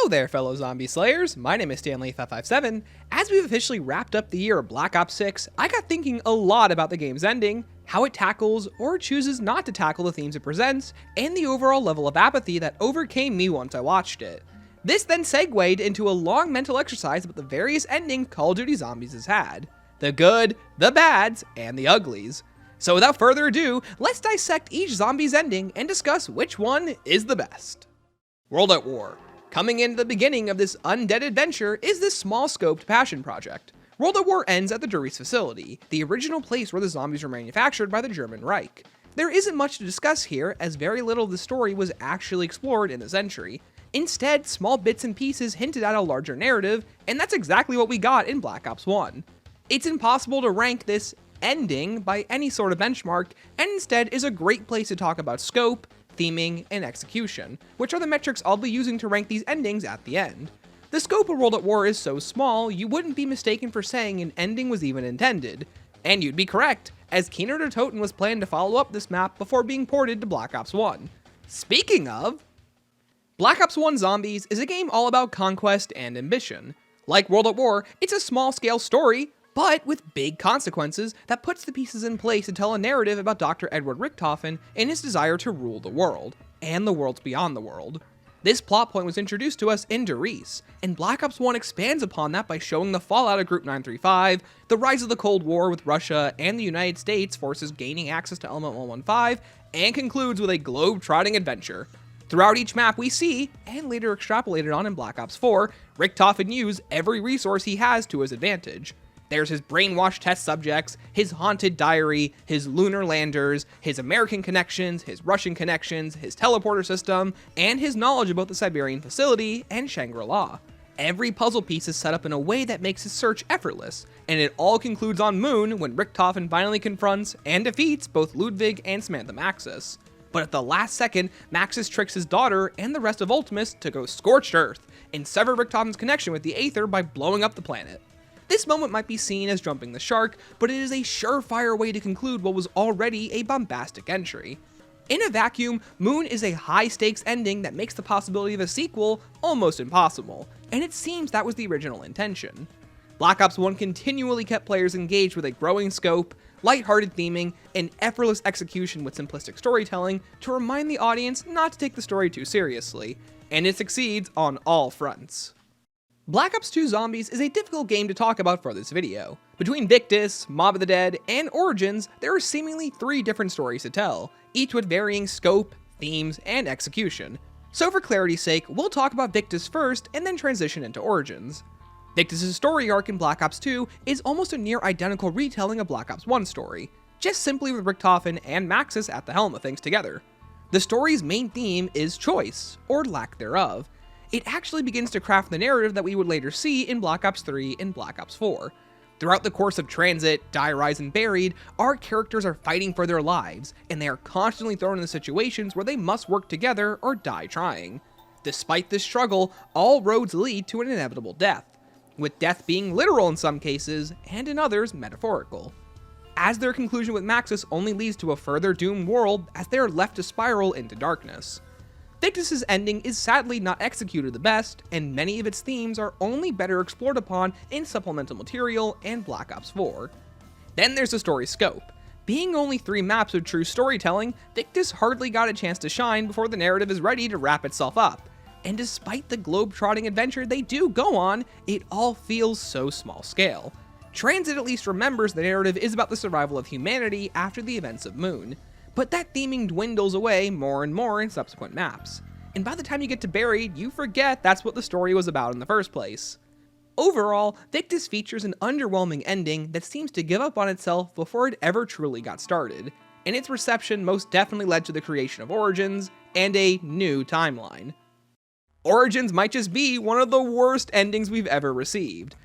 Hello there, fellow zombie slayers. My name is Stanley557. As we've officially wrapped up the year of Black Ops 6, I got thinking a lot about the game's ending, how it tackles or chooses not to tackle the themes it presents, and the overall level of apathy that overcame me once I watched it. This then segued into a long mental exercise about the various endings Call of Duty Zombies has had. The good, the bads, and the uglies. So without further ado, let's dissect each zombie's ending and discuss which one is the best. World at War. Coming into the beginning of this undead adventure is this small-scoped passion project. World at War ends at the Durice facility, the original place where the zombies were manufactured by the German Reich. There isn't much to discuss here, as very little of the story was actually explored in this entry. Instead, small bits and pieces hinted at a larger narrative, and that's exactly what we got in Black Ops 1. It's impossible to rank this ending by any sort of benchmark, and instead is a great place to talk about scope, theming, and execution, which are the metrics I'll be using to rank these endings at the end. The scope of World at War is so small, you wouldn't be mistaken for saying an ending was even intended. And you'd be correct, as Keener to Toten was planned to follow up this map before being ported to Black Ops 1. Speaking of, Black Ops 1 Zombies is a game all about conquest and ambition. Like World at War, it's a small-scale story, but with big consequences that puts the pieces in place to tell a narrative about Dr. Edward Richtofen and his desire to rule the world, and the worlds beyond the world. This plot point was introduced to us in Durice, and Black Ops 1 expands upon that by showing the fallout of Group 935, the rise of the Cold War with Russia and the United States forces gaining access to Element 115, and concludes with a globe-trotting adventure. Throughout each map we see, and later extrapolated on in Black Ops 4, Richtofen use every resource he has to his advantage. There's his brainwashed test subjects, his haunted diary, his lunar landers, his American connections, his Russian connections, his teleporter system, and his knowledge about the Siberian facility and Shangri-La. Every puzzle piece is set up in a way that makes his search effortless, and it all concludes on Moon when Richtofen finally confronts and defeats both Ludwig and Samantha Maxis. But at the last second, Maxis tricks his daughter and the rest of Ultimus to go scorched earth and sever Richtofen's connection with the Aether by blowing up the planet. This moment might be seen as jumping the shark, but it is a surefire way to conclude what was already a bombastic entry. In a vacuum, Moon is a high-stakes ending that makes the possibility of a sequel almost impossible, and it seems that was the original intention. Black Ops 1 continually kept players engaged with a growing scope, lighthearted theming, and effortless execution with simplistic storytelling to remind the audience not to take the story too seriously, and it succeeds on all fronts. Black Ops 2 Zombies is a difficult game to talk about for this video. Between Victus, Mob of the Dead, and Origins, there are seemingly 3 different stories to tell, each with varying scope, themes, and execution. So for clarity's sake, we'll talk about Victus first and then transition into Origins. Victus' story arc in Black Ops 2 is almost a near identical retelling of Black Ops 1's story, just simply with Richtofen and Maxis at the helm of things together. The story's main theme is choice, or lack thereof. It actually begins to craft the narrative that we would later see in Black Ops 3 and Black Ops 4. Throughout the course of Transit, Die, Rise, and Buried, our characters are fighting for their lives, and they are constantly thrown into situations where they must work together or die trying. Despite this struggle, all roads lead to an inevitable death, with death being literal in some cases, and in others metaphorical. As their conclusion with Maxis only leads to a further doomed world as they are left to spiral into darkness. Victus' ending is sadly not executed the best, and many of its themes are only better explored upon in supplemental material and Black Ops 4. Then there's the story's scope. Being only 3 maps of true storytelling, Victus hardly got a chance to shine before the narrative is ready to wrap itself up. And despite the globe-trotting adventure they do go on, it all feels so small scale. Transit at least remembers the narrative is about the survival of humanity after the events of Moon. But that theming dwindles away more and more in subsequent maps. And by the time you get to Buried, you forget that's what the story was about in the first place. Overall, Victus features an underwhelming ending that seems to give up on itself before it ever truly got started, and its reception most definitely led to the creation of Origins and a new timeline. Origins might just be one of the worst endings we've ever received.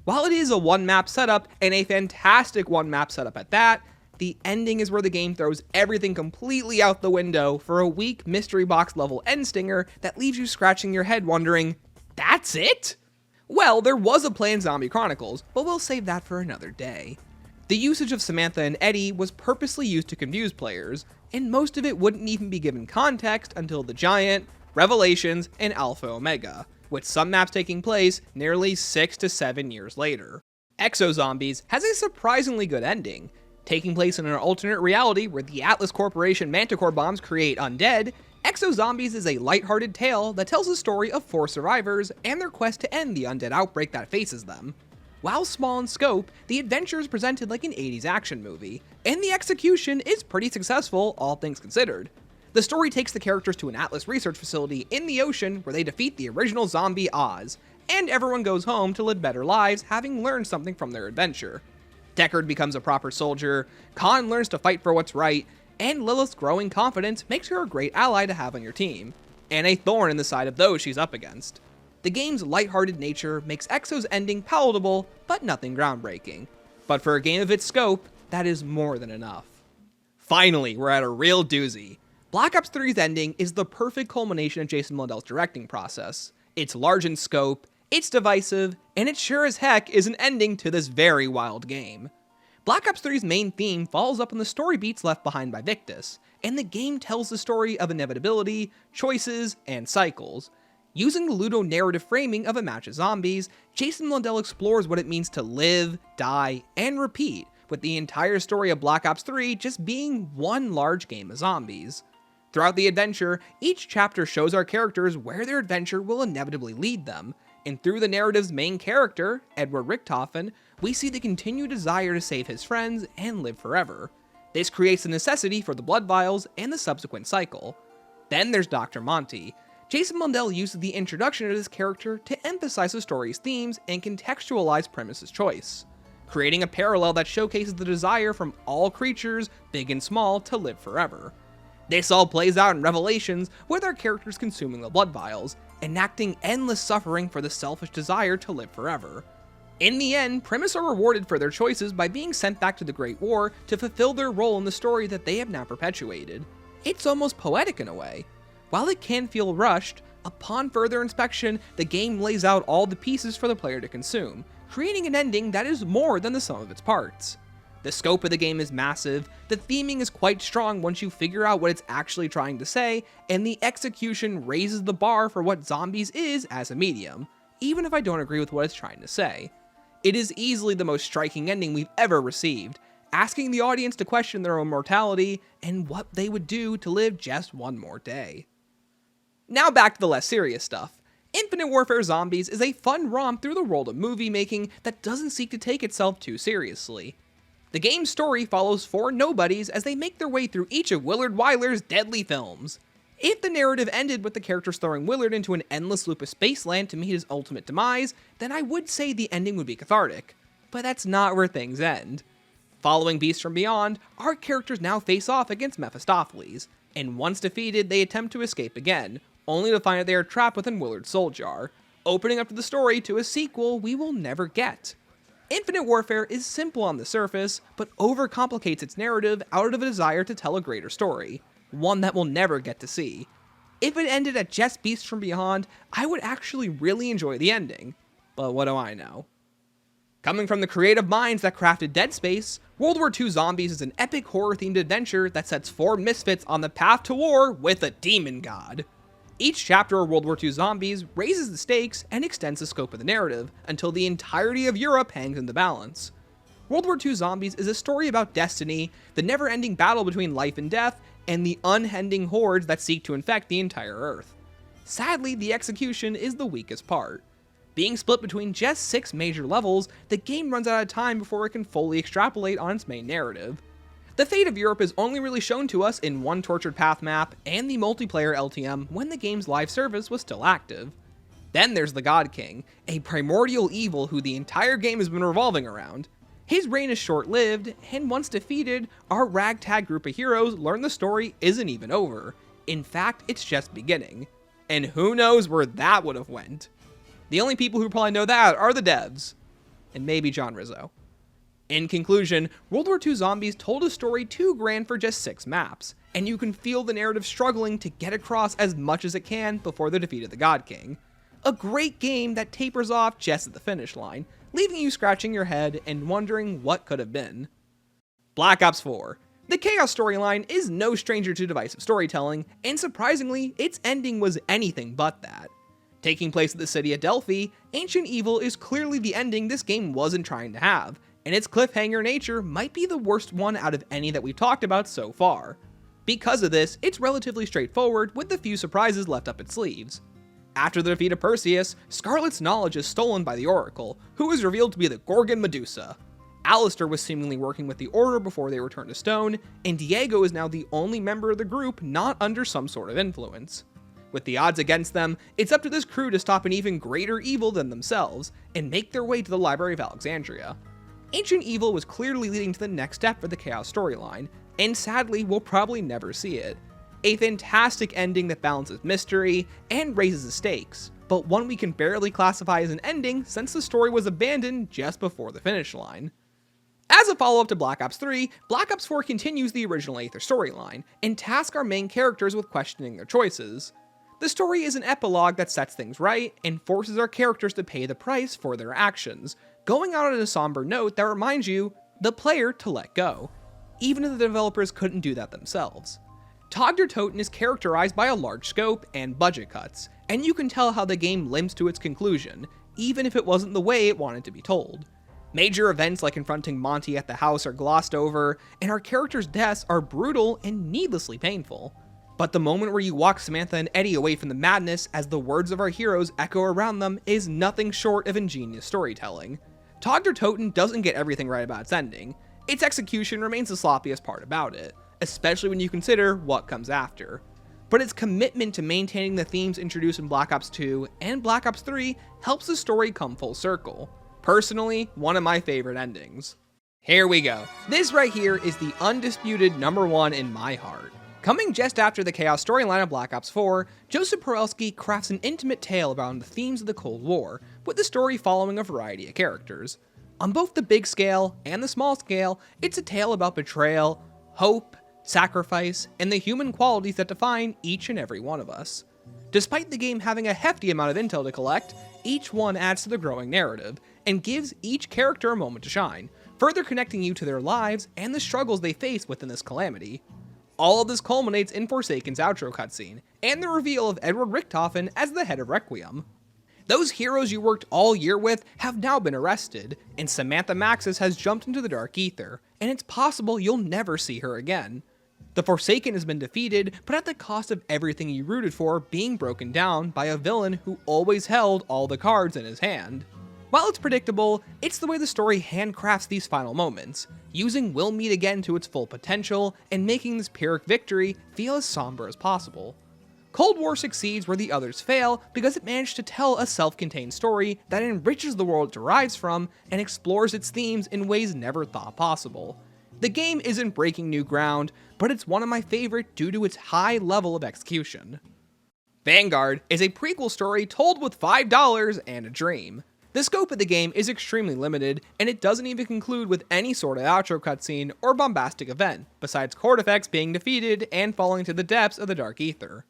While it is a one-map setup, and a fantastic one-map setup at that, the ending is where the game throws everything completely out the window for a weak mystery box level end stinger that leaves you scratching your head wondering, that's it? Well, there was a planned Zombie Chronicles, but we'll save that for another day. The usage of Samantha and Eddie was purposely used to confuse players, and most of it wouldn't even be given context until The Giant, Revelations, and Alpha Omega, with some maps taking place nearly 6 to 7 years later. Exo Zombies has a surprisingly good ending. Taking place in an alternate reality where the Atlas Corporation Manticore bombs create undead, Exo Zombies is a lighthearted tale that tells the story of 4 survivors and their quest to end the undead outbreak that faces them. While small in scope, the adventure is presented like an 80s action movie, and the execution is pretty successful, all things considered. The story takes the characters to an Atlas research facility in the ocean where they defeat the original zombie Oz, and everyone goes home to live better lives having learned something from their adventure. Deckard becomes a proper soldier, Khan learns to fight for what's right, and Lilith's growing confidence makes her a great ally to have on your team, and a thorn in the side of those she's up against. The game's lighthearted nature makes Exo's ending palatable, but nothing groundbreaking. But for a game of its scope, that is more than enough. Finally, we're at a real doozy. Black Ops 3's ending is the perfect culmination of Jason Blundell's directing process. It's large in scope, it's divisive, and it sure as heck is an ending to this very wild game. Black Ops 3's main theme follows up on the story beats left behind by Victus, and the game tells the story of inevitability, choices, and cycles. Using the ludo-narrative framing of A Match of Zombies, Jason Blundell explores what it means to live, die, and repeat, with the entire story of Black Ops 3 just being one large game of zombies. Throughout the adventure, each chapter shows our characters where their adventure will inevitably lead them, and through the narrative's main character, Edward Richtofen, we see the continued desire to save his friends and live forever. This creates the necessity for the blood vials and the subsequent cycle. Then there's Dr. Monty. Jason Blundell uses the introduction of this character to emphasize the story's themes and contextualize Primus's choice, creating a parallel that showcases the desire from all creatures, big and small, to live forever. This all plays out in Revelations, with our characters consuming the blood vials, enacting endless suffering for the selfish desire to live forever. In the end, Primus are rewarded for their choices by being sent back to the Great War to fulfill their role in the story that they have now perpetuated. It's almost poetic in a way. While it can feel rushed, upon further inspection, the game lays out all the pieces for the player to consume, creating an ending that is more than the sum of its parts. The scope of the game is massive, the theming is quite strong once you figure out what it's actually trying to say, and the execution raises the bar for what Zombies is as a medium, even if I don't agree with what it's trying to say. It is easily the most striking ending we've ever received, asking the audience to question their own mortality and what they would do to live just one more day. Now back to the less serious stuff. Infinite Warfare Zombies is a fun romp through the world of movie making that doesn't seek to take itself too seriously. The game's story follows 4 nobodies as they make their way through each of Willard Wyler's deadly films. If the narrative ended with the characters throwing Willard into an endless loop of Spaceland to meet his ultimate demise, then I would say the ending would be cathartic. But that's not where things end. Following Beasts from Beyond, our characters now face off against Mephistopheles, and once defeated, they attempt to escape again, only to find that they are trapped within Willard's soul jar, opening up the story to a sequel we will never get. Infinite Warfare is simple on the surface, but overcomplicates its narrative out of a desire to tell a greater story, one that we'll never get to see. If it ended at just Beasts from Beyond, I would actually really enjoy the ending, but what do I know? Coming from the creative minds that crafted Dead Space, World War II Zombies is an epic horror-themed adventure that sets 4 misfits on the path to war with a demon god. Each chapter of World War II Zombies raises the stakes and extends the scope of the narrative until the entirety of Europe hangs in the balance. World War II Zombies is a story about destiny, the never-ending battle between life and death, and the unending hordes that seek to infect the entire Earth. Sadly, the execution is the weakest part. Being split between just 6 major levels, the game runs out of time before it can fully extrapolate on its main narrative. The fate of Europe is only really shown to us in one Tortured Path map and the multiplayer LTM when the game's live service was still active. Then there's the God King, a primordial evil who the entire game has been revolving around. His reign is short-lived, and once defeated, our ragtag group of heroes learn the story isn't even over. In fact, it's just beginning. And who knows where that would have went. The only people who probably know that are the devs. And maybe John Rizzo. In conclusion, World War II Zombies told a story too grand for just 6 maps, and you can feel the narrative struggling to get across as much as it can before the defeat of the God King. A great game that tapers off just at the finish line, leaving you scratching your head and wondering what could have been. Black Ops 4. The Chaos storyline is no stranger to divisive storytelling, and surprisingly, its ending was anything but that. Taking place at the city of Delphi, Ancient Evil is clearly the ending this game wasn't trying to have, and its cliffhanger nature might be the worst one out of any that we've talked about so far. Because of this, it's relatively straightforward with a few surprises left up its sleeves. After the defeat of Perseus, Scarlet's knowledge is stolen by the Oracle, who is revealed to be the Gorgon Medusa. Alistair was seemingly working with the Order before they returned to Stone, and Diego is now the only member of the group not under some sort of influence. With the odds against them, it's up to this crew to stop an even greater evil than themselves, and make their way to the Library of Alexandria. Ancient Evil was clearly leading to the next step for the Chaos storyline, and sadly we'll probably never see it. A fantastic ending that balances mystery and raises the stakes, but one we can barely classify as an ending since the story was abandoned just before the finish line. As a follow-up to Black Ops 3, Black Ops 4 continues the original Aether storyline, and tasks our main characters with questioning their choices. The story is an epilogue that sets things right, and forces our characters to pay the price for their actions, going out on a somber note that reminds you, the player, to let go, even if the developers couldn't do that themselves. Tog der Toten is characterized by a large scope and budget cuts, and you can tell how the game limps to its conclusion, even if it wasn't the way it wanted to be told. Major events like confronting Monty at the house are glossed over, and our characters' deaths are brutal and needlessly painful. But the moment where you walk Samantha and Eddie away from the madness as the words of our heroes echo around them is nothing short of ingenious storytelling. Tog der Toten doesn't get everything right about its ending. Its execution remains the sloppiest part about it, especially when you consider what comes after. But its commitment to maintaining the themes introduced in Black Ops 2 and Black Ops 3 helps the story come full circle. Personally, one of my favorite endings. Here we go. This right here is the undisputed number one in my heart. Coming just after the Chaos storyline of Black Ops 4, Joseph Porelski crafts an intimate tale around the themes of the Cold War, with the story following a variety of characters. On both the big scale and the small scale, it's a tale about betrayal, hope, sacrifice, and the human qualities that define each and every one of us. Despite the game having a hefty amount of intel to collect, each one adds to the growing narrative, and gives each character a moment to shine, further connecting you to their lives and the struggles they face within this calamity. All of this culminates in Forsaken's outro cutscene, and the reveal of Edward Richthofen as the head of Requiem. Those heroes you worked all year with have now been arrested, and Samantha Maxis has jumped into the Dark Aether, and it's possible you'll never see her again. The Forsaken has been defeated, but at the cost of everything you rooted for being broken down by a villain who always held all the cards in his hand. While it's predictable, it's the way the story handcrafts these final moments, using We'll Meet Again to its full potential and making this Pyrrhic victory feel as somber as possible. Cold War succeeds where the others fail because it managed to tell a self-contained story that enriches the world it derives from and explores its themes in ways never thought possible. The game isn't breaking new ground, but it's one of my favorite due to its high level of execution. Vanguard is a prequel story told with $5 and a dream. The scope of the game is extremely limited, and it doesn't even conclude with any sort of outro cutscene or bombastic event, besides Cortifex being defeated and falling to the depths of the Dark Aether.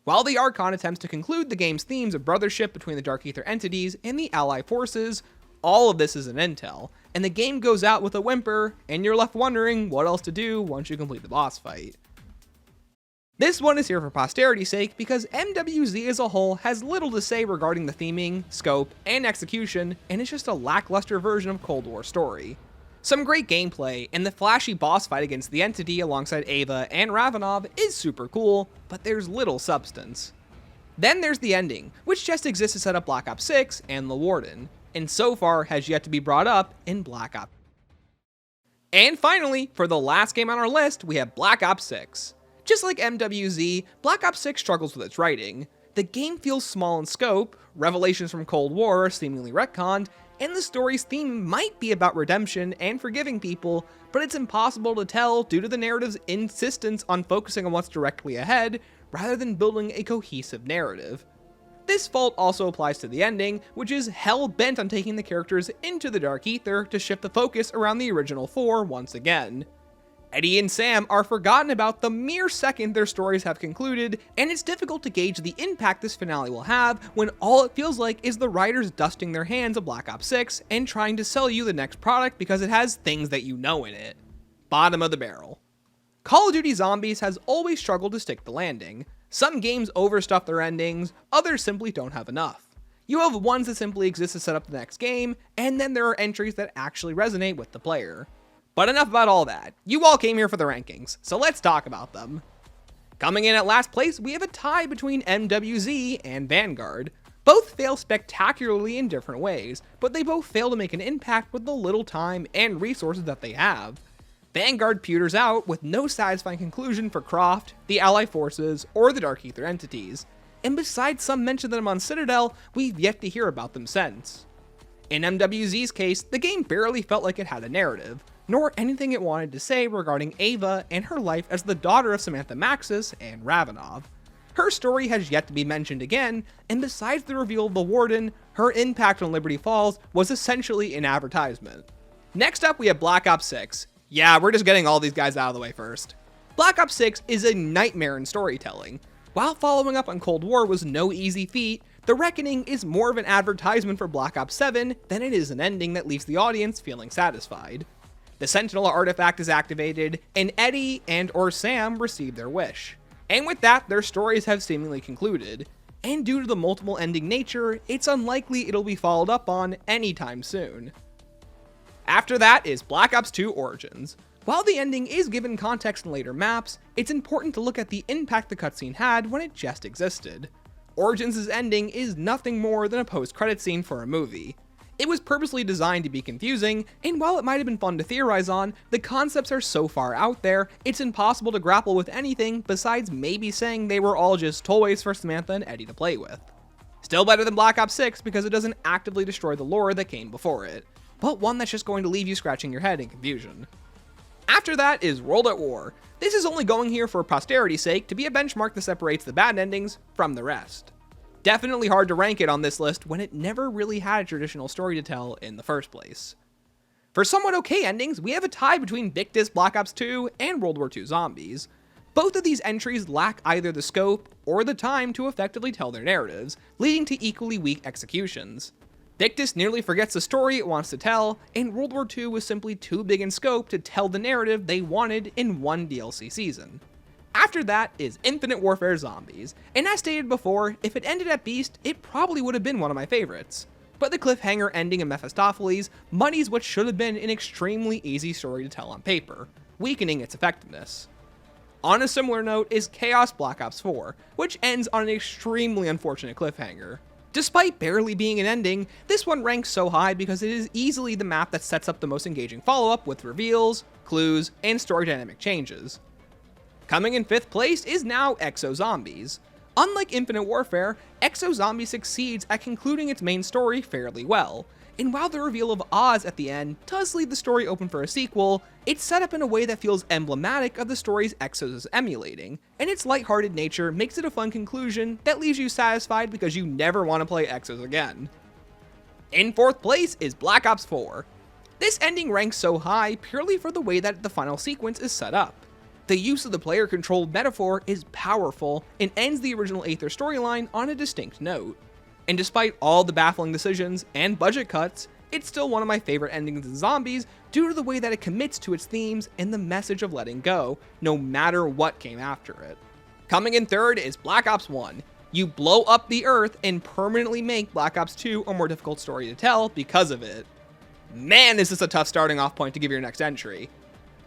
While the Archon attempts to conclude the game's themes of brothership between the Dark Aether entities and the Ally forces, all of this is an intel, and the game goes out with a whimper, and you're left wondering what else to do once you complete the boss fight. This one is here for posterity's sake because MWZ as a whole has little to say regarding the theming, scope, and execution, and it's just a lackluster version of Cold War story. Some great gameplay, and the flashy boss fight against the Entity alongside Ava and Ravenov is super cool, but there's little substance. Then there's the ending, which just exists to set up Black Ops 6 and the Warden, and so far has yet to be brought up in Black Ops. And finally, for the last game on our list, we have Black Ops 6. Just like MWZ, Black Ops 6 struggles with its writing. The game feels small in scope, revelations from Cold War are seemingly retconned, and the story's theme might be about redemption and forgiving people, but it's impossible to tell due to the narrative's insistence on focusing on what's directly ahead, rather than building a cohesive narrative. This fault also applies to the ending, which is hell-bent on taking the characters into the Dark Aether to shift the focus around the original four once again. Eddie and Sam are forgotten about the mere second their stories have concluded, and it's difficult to gauge the impact this finale will have when all it feels like is the writers dusting their hands of Black Ops 6 and trying to sell you the next product because it has things that you know in it. Bottom of the barrel. Call of Duty Zombies has always struggled to stick the landing. Some games overstuff their endings, others simply don't have enough. You have ones that simply exist to set up the next game, and then there are entries that actually resonate with the player. But enough about all that. You all came here for the rankings, so let's talk about them. Coming in at last place, we have a tie between MWZ and Vanguard. Both fail spectacularly in different ways, but they both fail to make an impact with the little time and resources that they have. Vanguard peters out with no satisfying conclusion for Croft, the Allied forces, or the Dark Aether entities, and besides some mention of them on Citadel, we've yet to hear about them since. In MWZ's case, the game barely felt like it had a narrative, nor anything it wanted to say regarding Ava and her life as the daughter of Samantha Maxis and Ravenov. Her story has yet to be mentioned again, and besides the reveal of the Warden, her impact on Liberty Falls was essentially an advertisement. Next up, we have Black Ops 6. Yeah, we're just getting all these guys out of the way first. Black Ops 6 is a nightmare in storytelling. While following up on Cold War was no easy feat, The Reckoning is more of an advertisement for Black Ops 7 than it is an ending that leaves the audience feeling satisfied. The Sentinel artifact is activated, and Eddie and/or Sam receive their wish. And with that, their stories have seemingly concluded. And due to the multiple ending nature, it's unlikely it'll be followed up on anytime soon. After that is Black Ops 2 Origins. While the ending is given context in later maps, it's important to look at the impact the cutscene had when it just existed. Origins' ending is nothing more than a post-credit scene for a movie. It was purposely designed to be confusing, and while it might have been fun to theorize on, the concepts are so far out there, it's impossible to grapple with anything besides maybe saying they were all just toys for Samantha and Eddie to play with. Still better than Black Ops 6 because it doesn't actively destroy the lore that came before it, but one that's just going to leave you scratching your head in confusion. After that is World at War. This is only going here for posterity's sake to be a benchmark that separates the bad endings from the rest. Definitely hard to rank it on this list when it never really had a traditional story to tell in the first place. For somewhat okay endings, we have a tie between Victus Black Ops 2 and World War II Zombies. Both of these entries lack either the scope or the time to effectively tell their narratives, leading to equally weak executions. Victus nearly forgets the story it wants to tell, and World War II was simply too big in scope to tell the narrative they wanted in one DLC season. After that is Infinite Warfare Zombies, and as stated before, if it ended at Beast, it probably would have been one of my favorites. But the cliffhanger ending in Mephistopheles muddies what should have been an extremely easy story to tell on paper, weakening its effectiveness. On a similar note is Chaos Black Ops 4, which ends on an extremely unfortunate cliffhanger. Despite barely being an ending, this one ranks so high because it is easily the map that sets up the most engaging follow-up with reveals, clues, and story dynamic changes. Coming in 5th place is now Exo Zombies. Unlike Infinite Warfare, Exo Zombies succeeds at concluding its main story fairly well, and while the reveal of Oz at the end does leave the story open for a sequel, it's set up in a way that feels emblematic of the stories Exos is emulating, and its lighthearted nature makes it a fun conclusion that leaves you satisfied because you never want to play Exos again. In 4th place is Black Ops 4. This ending ranks so high purely for the way that the final sequence is set up. The use of the player-controlled metaphor is powerful and ends the original Aether storyline on a distinct note. And despite all the baffling decisions and budget cuts, it's still one of my favorite endings in Zombies due to the way that it commits to its themes and the message of letting go, no matter what came after it. Coming in 3rd is Black Ops 1. You blow up the Earth and permanently make Black Ops 2 a more difficult story to tell because of it. Man, is this a tough starting off point to give your next entry.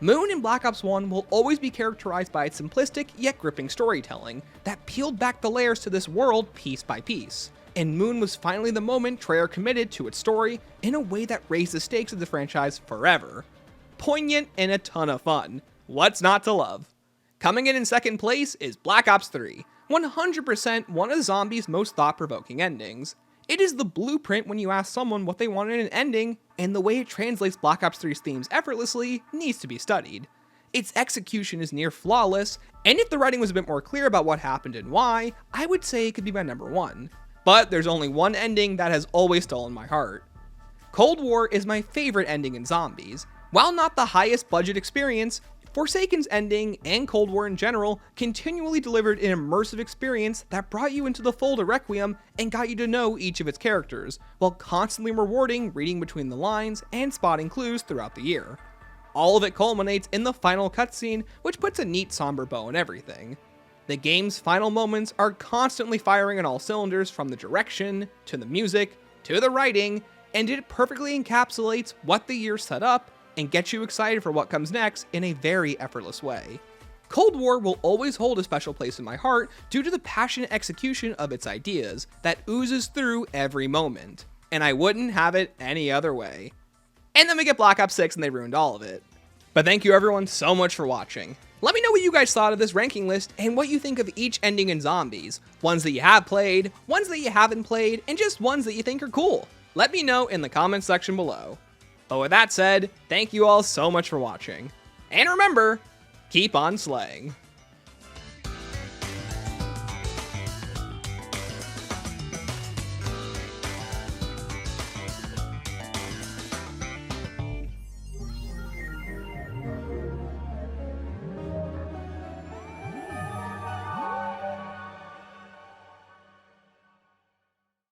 Moon in Black Ops 1 will always be characterized by its simplistic yet gripping storytelling that peeled back the layers to this world piece by piece, and Moon was finally the moment Treyarch committed to its story in a way that raised the stakes of the franchise forever. Poignant and a ton of fun. What's not to love? Coming in 2nd place is Black Ops 3, 100% one of Zombies' most thought-provoking endings. It is the blueprint when you ask someone what they want in an ending, and the way it translates Black Ops 3's themes effortlessly needs to be studied. Its execution is near flawless, and if the writing was a bit more clear about what happened and why, I would say it could be my number 1. But there's only one ending that has always stolen my heart. Cold War is my favorite ending in Zombies. While not the highest budget experience, Forsaken's ending, and Cold War in general, continually delivered an immersive experience that brought you into the fold of Requiem and got you to know each of its characters, while constantly rewarding reading between the lines and spotting clues throughout the year. All of it culminates in the final cutscene, which puts a neat somber bow on everything. The game's final moments are constantly firing on all cylinders, from the direction, to the music, to the writing, and it perfectly encapsulates what the year set up and gets you excited for what comes next in a very effortless way. Cold War will always hold a special place in my heart due to the passionate execution of its ideas that oozes through every moment, and I wouldn't have it any other way. And then we get Black Ops 6 and they ruined all of it. But thank you everyone so much for watching. Let me know what you guys thought of this ranking list and what you think of each ending in Zombies. Ones that you have played, ones that you haven't played, and just ones that you think are cool. Let me know in the comments section below. But with that said, thank you all so much for watching. And remember, keep on slaying.